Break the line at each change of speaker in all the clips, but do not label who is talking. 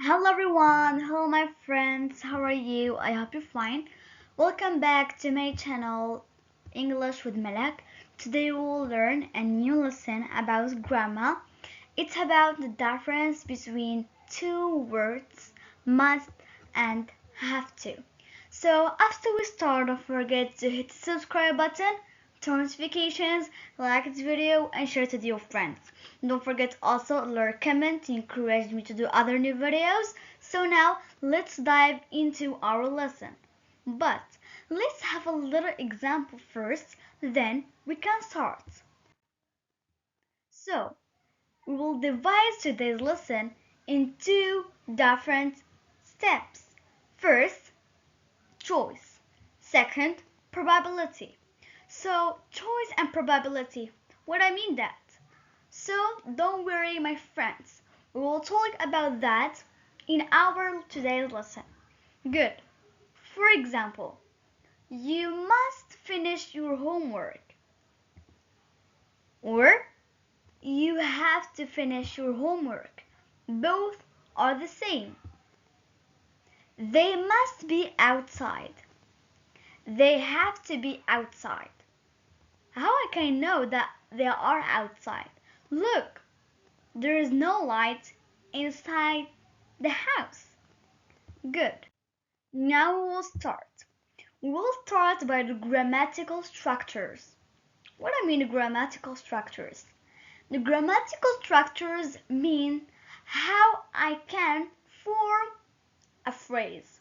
Hello everyone, hello my friends, how are you? I hope you're fine. Welcome back to my channel English with Malak. Today we will learn a new lesson about grammar. It's about the difference between two words, must and have to. So after we start, don't forget to hit the subscribe button, turn notifications, like this video and share it with your friends. Don't forget also to leave a comment to encourage me to do other new videos. So now let's dive into our lesson. But let's have a little example first, then we can start. So we will divide today's lesson in two different steps. First, choice. Second, probability. So choice and probability. What I mean that? So don't worry my friends. We will talk about that in our today's lesson. Good. For example, you must finish your homework. Or you have to finish your homework. Both are the same. They must be outside. They have to be outside. How I can know that they are outside? Look, there is no light inside the house. Good. Now we will start. We will start by the grammatical structures. What I mean grammatical structures? The grammatical structures mean how I can form a phrase.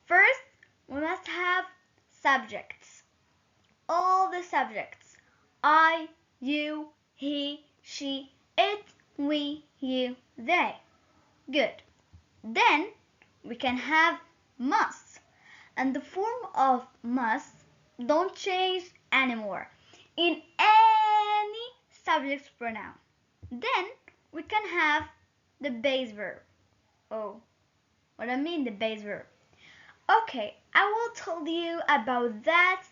First, we must have subjects. All the subjects. I, you, he, she, it, we, you, they. Good. Then we can have must. And the form of must don't change anymore in any subject pronoun. Then we can have the base verb. Oh, what I mean the base verb. Okay, I will tell you about that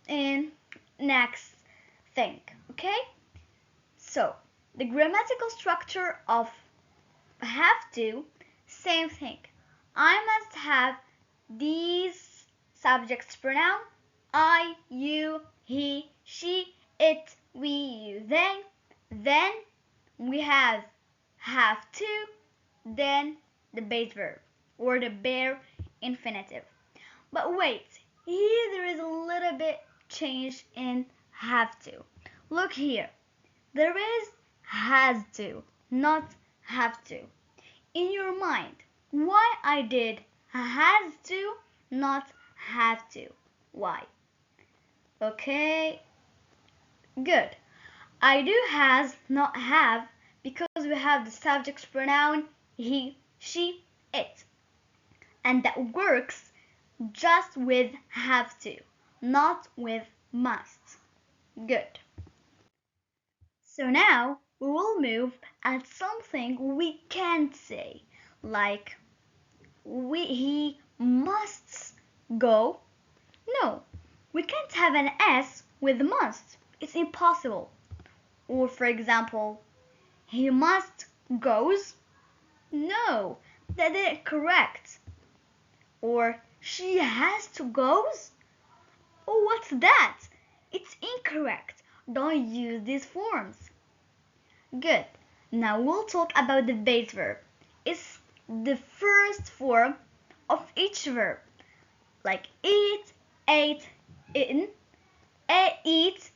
in next thing, okay? So, the grammatical structure of have to, same thing. I must have these subjects pronoun I, you, he, she, it, we, you, they. Then we have to, then the base verb or the bare infinitive. But wait, here there is a little bit change in have to. Look here. There is has to, not have to. In your mind, why I did has to, not have to? Why? Okay, good. I do has, not have, because we have the subject pronoun he, she, it. And that works just with have to, not with must. Good. So now we will move at something we can't say, like he must go. No, we can't have an S with must. It's impossible. Or for example, he must goes. No, that is correct. Or she has to goes. Oh, what's that? It's incorrect. Don't use these forms. Good. Now we'll talk about the base verb. It's the first form of each verb. Like eat, ate, eaten. Eat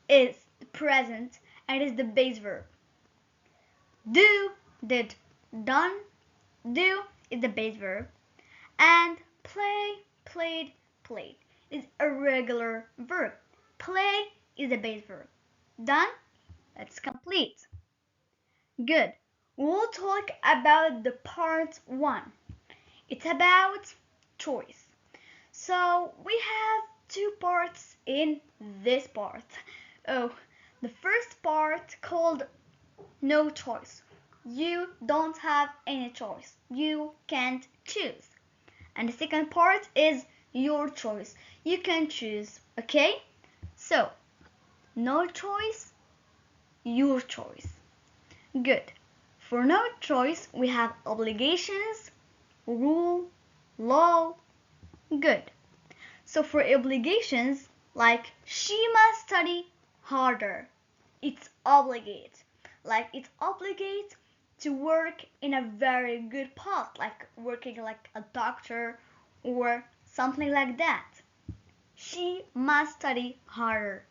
is present and is the base verb. Do, did, done. Do is the base verb. And play, played, played is a regular verb. Play is the base verb. Done? That's complete. Good. We'll talk about the part 1. It's about choice. So we have two parts in this part. Oh, the first part called no choice. You don't have any choice. You can't choose. And the second part is your choice. You can choose, okay? So, no choice, your choice. Good. for no choice, we have obligations, rule, law. Good. So for obligations, like she must study harder. It's obligate. Like it's obligate to work in a very good path, like working like a doctor or something like that. She must study harder.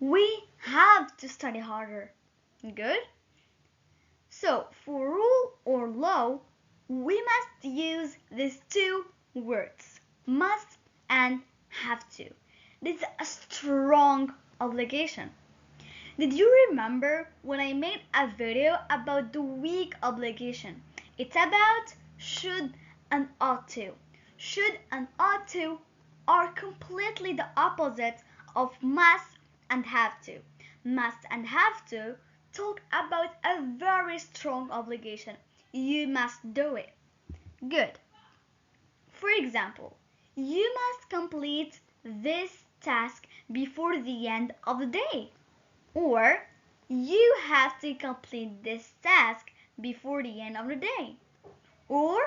We have to study harder. Good? So for rule or law, we must use these two words, must and have to. This is a strong obligation. Did you remember when I made a video about the weak obligation? It's about should and ought to. Should and ought to are completely the opposite of must and have to. Must and have to talk about a very strong obligation. You must do it. Good. For example, you must complete this task before the end of the day. Or you have to complete this task before the end of the day. Or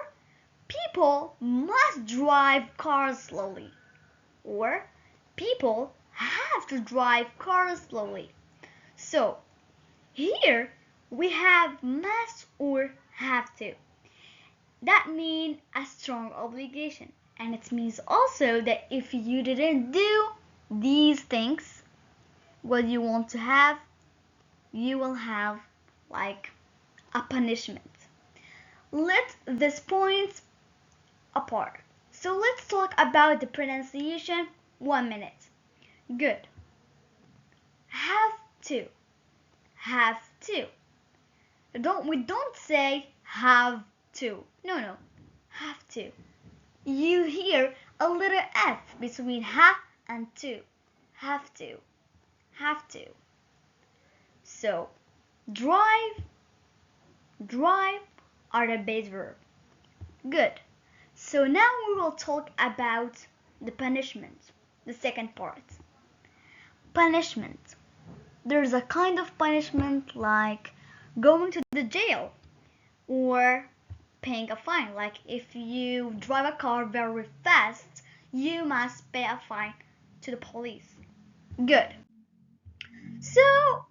people must drive cars slowly. Or people have to drive cars slowly. So here we have must or have to. That means a strong obligation. And it means also that if you didn't do these things, what you want to have, you will have like a punishment. Let these points apart. So let's talk about the pronunciation 1 minute. Good. Have to. Have to. We don't say have to. No. Have to. You hear a little F between ha and to. Have to. Have to. So drive are the base verb. Good. So now we will talk about the punishment, the second part. Punishment. There's a kind of punishment like going to the jail or paying a fine. Like if you drive a car very fast, you must pay a fine to the police. Good. So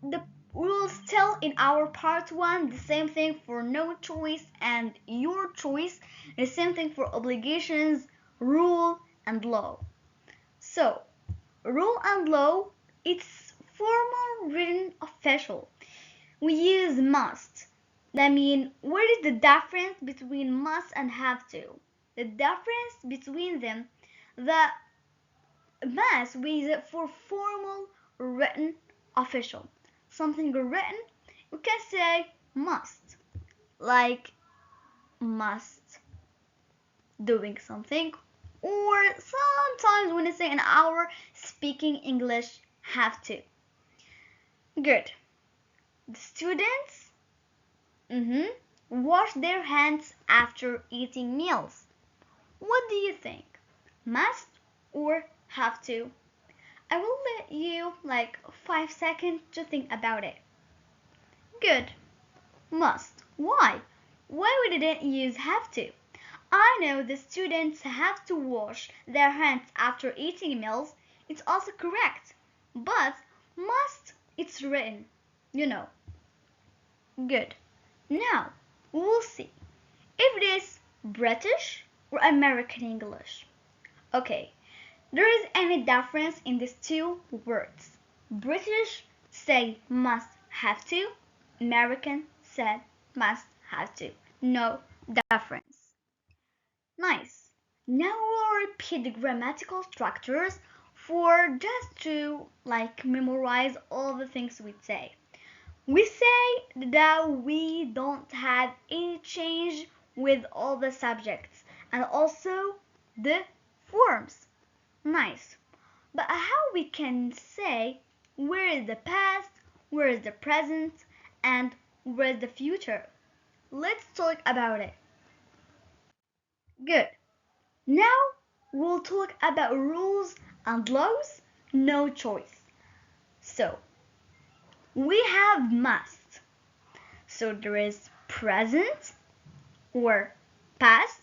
the we'll still in our part 1 the same thing for no choice and your choice, the same thing for obligations, rule and law. So rule and law, it's formal, written, official. We use must. That means what is the difference between must and have to? The difference between them, the must we use it for formal, written, official. Something written, you can say must, like must doing something, or sometimes when you say an hour speaking English, have to. Good. The students wash their hands after eating meals. What do you think? Must or have to? I will let you like 5 seconds to think about it. Good. Must. Why? Why we didn't use have to? I know the students have to wash their hands after eating meals. It's also correct. But must, it's written. You know. Good. Now, we'll see if it is British or American English. Okay. There is any difference in these two words. British say must have to. American said must have to. No difference. Nice. Now we'll repeat the grammatical structures for just to like memorize all the things we say. We say that we don't have any change with all the subjects and also the forms. Nice. But how we can say where is the past, where is the present, and where is the future? Let's talk about it. Good. Now we'll talk about rules and laws, no choice. So, we have must. So there is present or past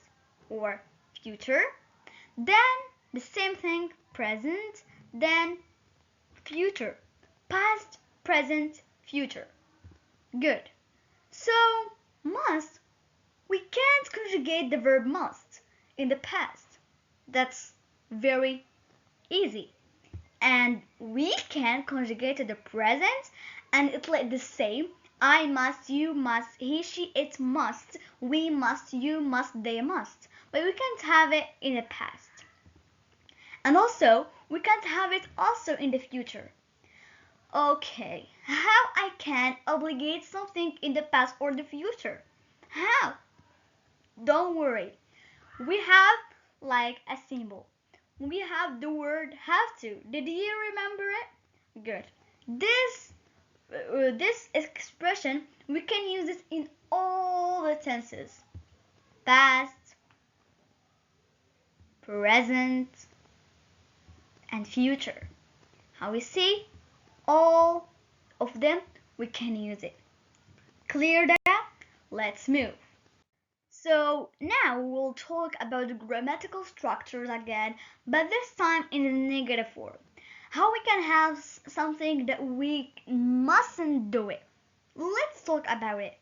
or future. Then the same thing, present, then future. Past, present, future. Good. So, must, we can't conjugate the verb must in the past. That's very easy. And we can conjugate to the present, and it's like the same. I must, you must, he, she, it must, we must, you must, they must. But we can't have it in the past. And also, we can't have it also in the future. Okay, how I can obligate something in the past or the future? How? Don't worry. We have like a symbol. We have the word have to. Did you remember it? Good. This expression, we can use it in all the tenses. Past, present, and future. How we see? All of them, we can use it. Clear that? Let's move. So now we'll talk about the grammatical structures again, but this time in the negative form. How we can have something that we mustn't do it. Let's talk about it.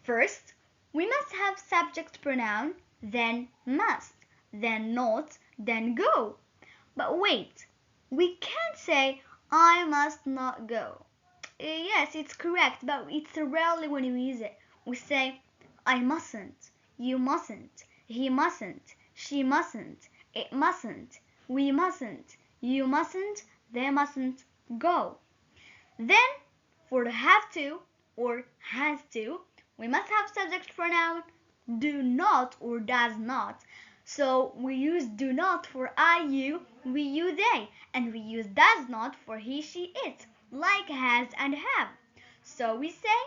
First, we must have subject pronoun, then must, then not, then go. But wait, we can't say I must not go. Yes, it's correct, but it's rarely when we use it. We say I mustn't, you mustn't, he mustn't, she mustn't, it mustn't, we mustn't, you mustn't, they mustn't go. Then, for the have to or has to, we must have subject pronoun do not or does not. So we use do not for I, you, we, you, they, and we use does not for he, she, it, like has and have. So we say,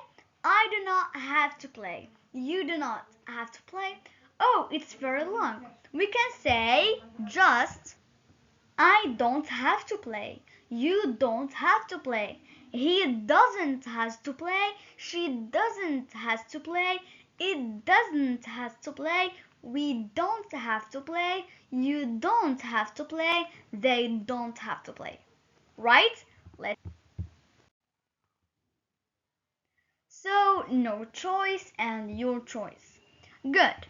I do not have to play. You do not have to play. Oh, it's very long. We can say just, I don't have to play. You don't have to play. He doesn't have to play. She doesn't have to play. It doesn't have to play. We don't have to play. You don't have to play. They don't have to play. Right? So no choice and your choice. Good.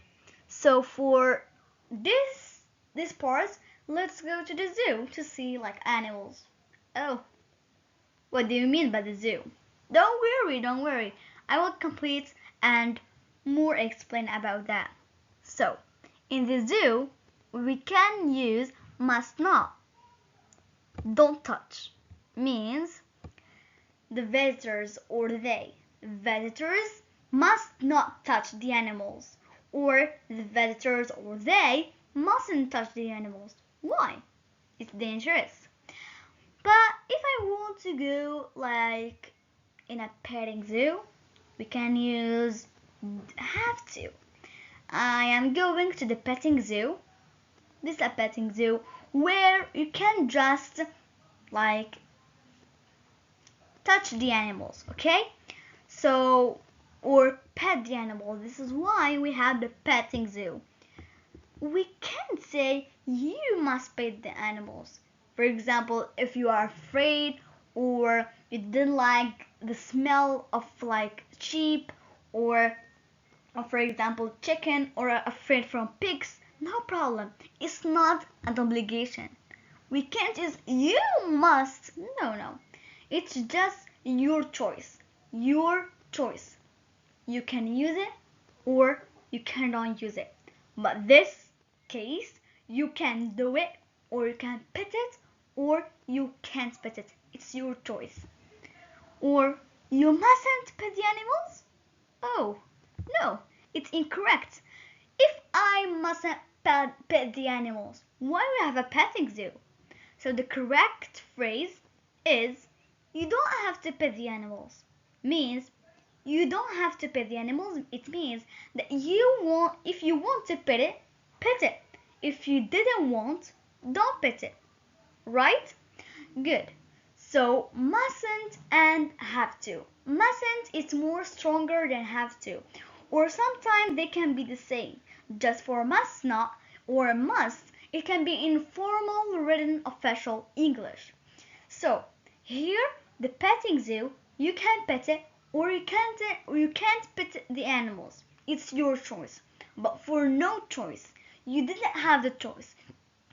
So for this part, let's go to the zoo to see like animals. Oh, what do you mean by the zoo? Don't worry. I will complete and more explain about that. So, in the zoo, we can use must not. Don't touch means the visitors or they. Visitors must not touch the animals, or the visitors or they mustn't touch the animals. Why? It's dangerous. But if I want to go like in a petting zoo, we can use have to. I am going to the petting zoo. This is a petting zoo where you can just like touch the animals, okay? So, or pet the animal. This is why we have the petting zoo. We can't say you must pet the animals. For example, if you are afraid or you didn't like the smell of like sheep or for example chicken or are afraid from pigs, no problem. It's not an obligation. We can't use you must. No. It's just your choice. Your choice. You can use it or you cannot use it. But this case, you can do it or you can pet it or you can't pet it. It's your choice. Or you mustn't pet the animals? Oh, no, it's incorrect. If I mustn't pet the animals, why do we have a petting zoo? So the correct phrase is you don't have to pet the animals. Means you don't have to pet the animals. It means that if you want to pet it, pet it. If you didn't want, don't pet it. Right? Good. So mustn't and have to. Mustn't is more stronger than have to, or sometimes they can be the same. Just for must not or must, it can be in formal written official English. So here, the petting zoo, you can pet it or you can't pet the animals. It's your choice. But for no choice, you didn't have the choice.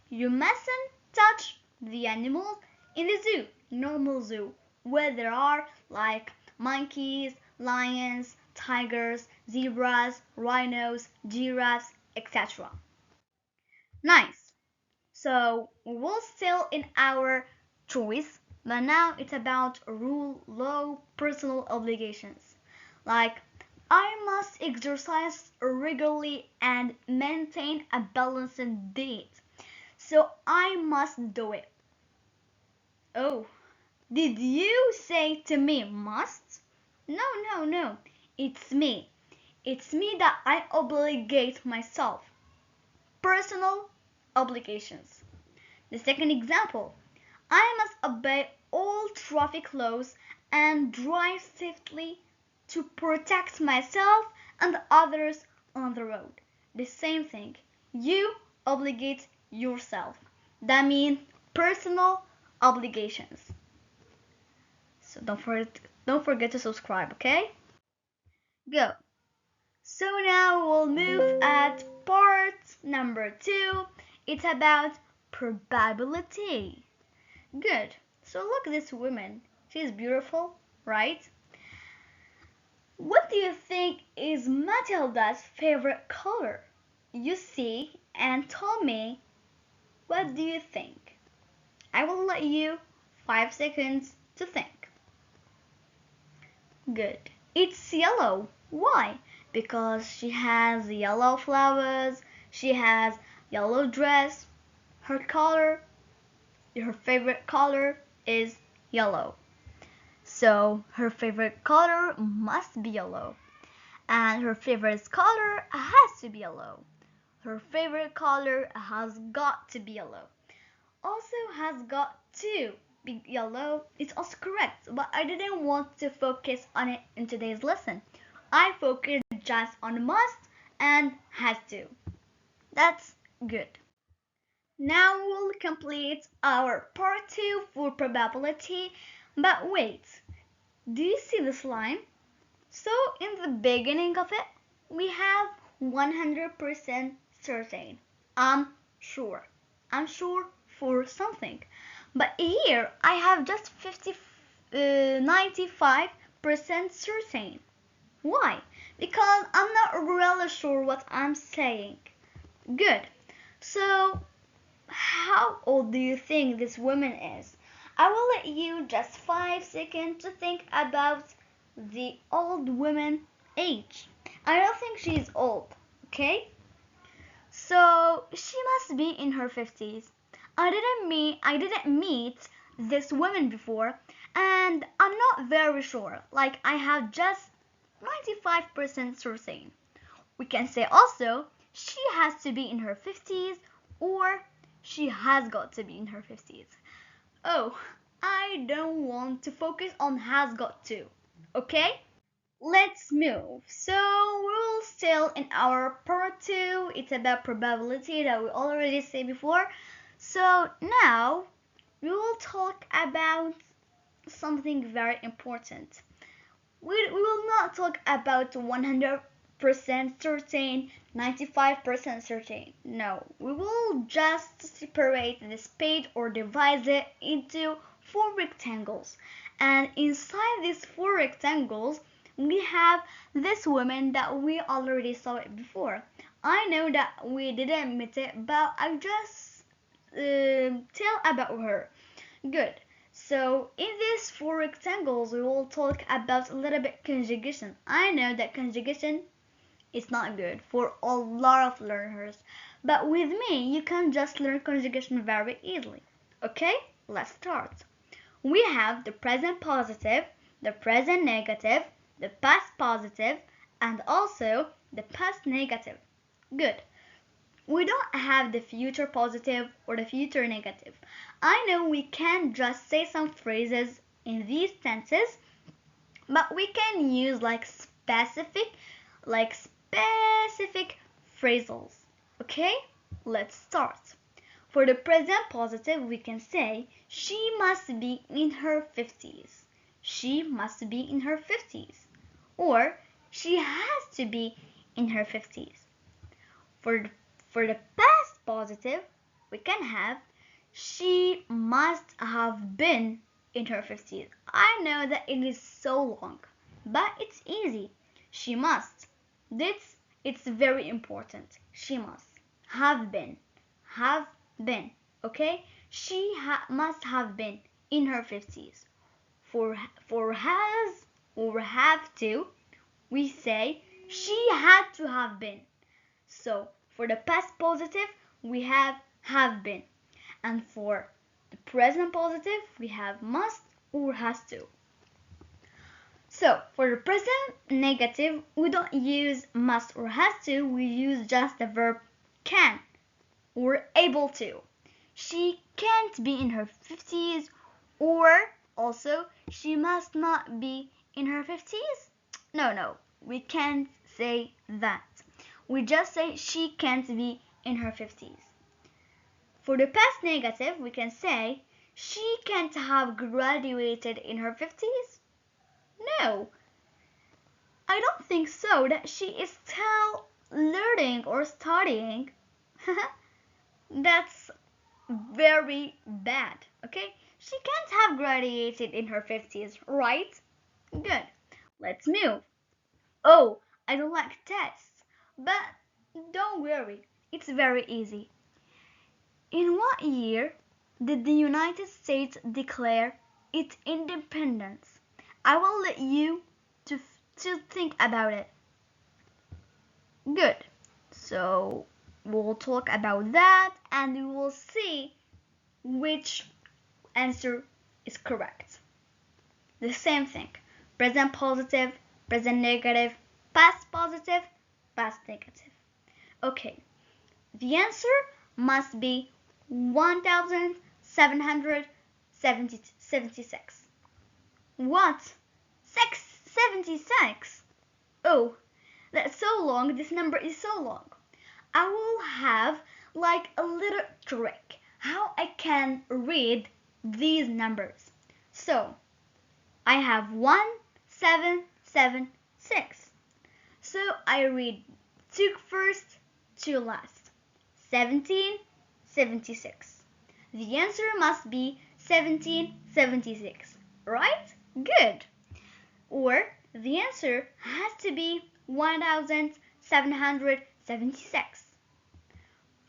You mustn't touch the animals in the zoo, normal zoo, where there are like monkeys, lions, tigers, zebras, rhinos, giraffes, etc. Nice. So we're still in our choice, but now it's about rule, law, personal obligations. Like, I must exercise regularly and maintain a balanced diet. So I must do it. Oh, did you say to me must? No, no, no. It's me. It's me that I obligate myself. Personal obligations. The second example, I must obey all traffic laws and drive safely to protect myself and others on the road. The same thing. You obligate yourself. That means personal obligations. So don't forget to subscribe, okay? Go. So now we'll move at part number 2. It's about probability. Good. So look at this woman. She's beautiful, right? What do you think is Matilda's favorite color? You see and tell me, what do you think? I will let you 5 seconds to think. Good. It's yellow. Why? Because she has yellow flowers, she has yellow dress. Her color, her favorite color is yellow. So her favorite color must be yellow. And her favorite color has to be yellow. Her favorite color has got to be yellow. Also has got to be yellow. It's also correct, but I didn't want to focus on it in today's lesson. I focused just on must and has to. That's good. Now we'll complete our part 2 for probability. But wait, do you see the slime? So in the beginning of it, we have 100% certain. I'm sure. I'm sure for something. But here I have just 95% certain. Why? Because I'm not really sure what I'm saying. Good. So how old do you think this woman is? I will let you just 5 seconds to think about the old woman age. I don't think she's old, okay? So she must be in her 50s. I didn't meet this woman before, and I'm not very sure. Like, I have just 95% certain. We can say also she has to be in her 50s or she has got to be in her 50s. Oh, I don't want to focus on has got to. Okay? Let's move. So we're still in our part 2. It's about probability that we already said before. So now we will talk about something very important. We will not talk about 100% certain, 95% certain. No, we will just separate this page or divide it into 4 rectangles. And inside these 4 rectangles, we have this woman that we already saw it before. I know that we didn't meet it, but I just tell about her. Good. So in these 4 rectangles, we will talk about a little bit conjugation. I know that conjugation is not good for a lot of learners, but with me, you can just learn conjugation very easily. Okay, let's start. We have the present positive, the present negative, the past positive, and also the past negative. Good. we don't have the future positive or the future negative. I know we can't just say some phrases in these tenses, but we can use specific phrasals. Okay? Let's start. For the present positive, we can say she must be in her 50s. She must be in her 50s. Or she has to be in her 50s. For the past positive, we can have she must have been in her 50s. I know that it is so long, but it's easy. She must. It's very important. She must have been. Have been. Okay? She must have been in her 50s. For has or have to, we say she had to have been. So for the past positive, we have been. And for the present positive, we have must or has to. So for the present negative, we don't use must or has to, we use just the verb can or able to. She can't be in her 50s, or also she must not be in her 50s. No, we can't say that. We just say she can't be in her 50s. For the past negative, we can say she can't have graduated in her 50s. No, I don't think so, that she is still learning or studying. That's very bad, okay? She can't have graduated in her 50s, right? Good. Let's move. Oh, I don't like tests, but don't worry, it's very easy. In what year did the United States declare its independence? I will let you to think about it. Good. So we'll talk about that and we will see which answer is correct. The same thing. Present positive, present negative, past positive, past negative. Okay. The answer must be 1776. What? 76? Oh, that's so long. This number is so long. I will have like a little trick how I can read these numbers. So, I have 1776. So I read two first, two last. 1776. The answer must be 1776, right? Good. Or the answer has to be 1776.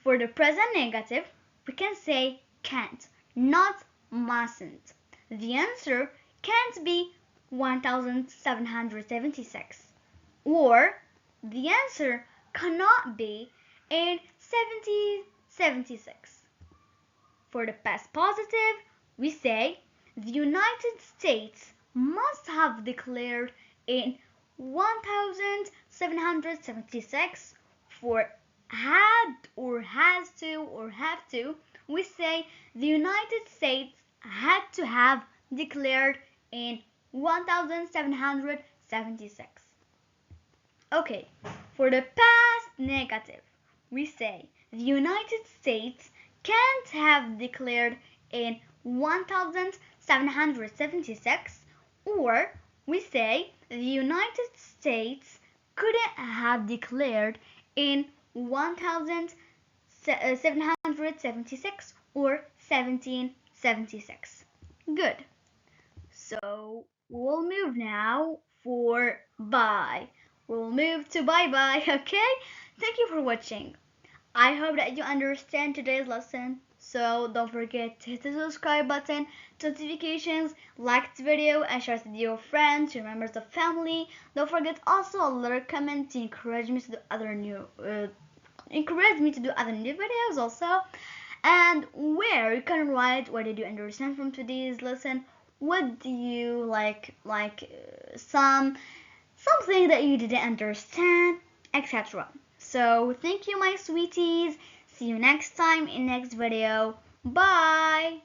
For the present negative, we can say can't, not mustn't. The answer can't be 1776. Or the answer cannot be in 1776. For the past positive, we say the United States must have declared in 1776. For had or has to or have to, we say the United States had to have declared in 1776. Okay, for the past negative, we say the United States can't have declared in 1776, or we say the United States couldn't have declared in 1776 or 1776. Good. So we'll move now for bye. We'll move to bye-bye, okay? Thank you for watching. I hope that you understand today's lesson. So don't forget to hit the subscribe button, notifications, like the video, and share it with your friends, your members of family. Don't forget also a little comment to encourage me to do other new videos also. And where you can write what did you understand from today's lesson, what do you something that you didn't understand, etc. So thank you, my sweeties. See you next time in next video. Bye.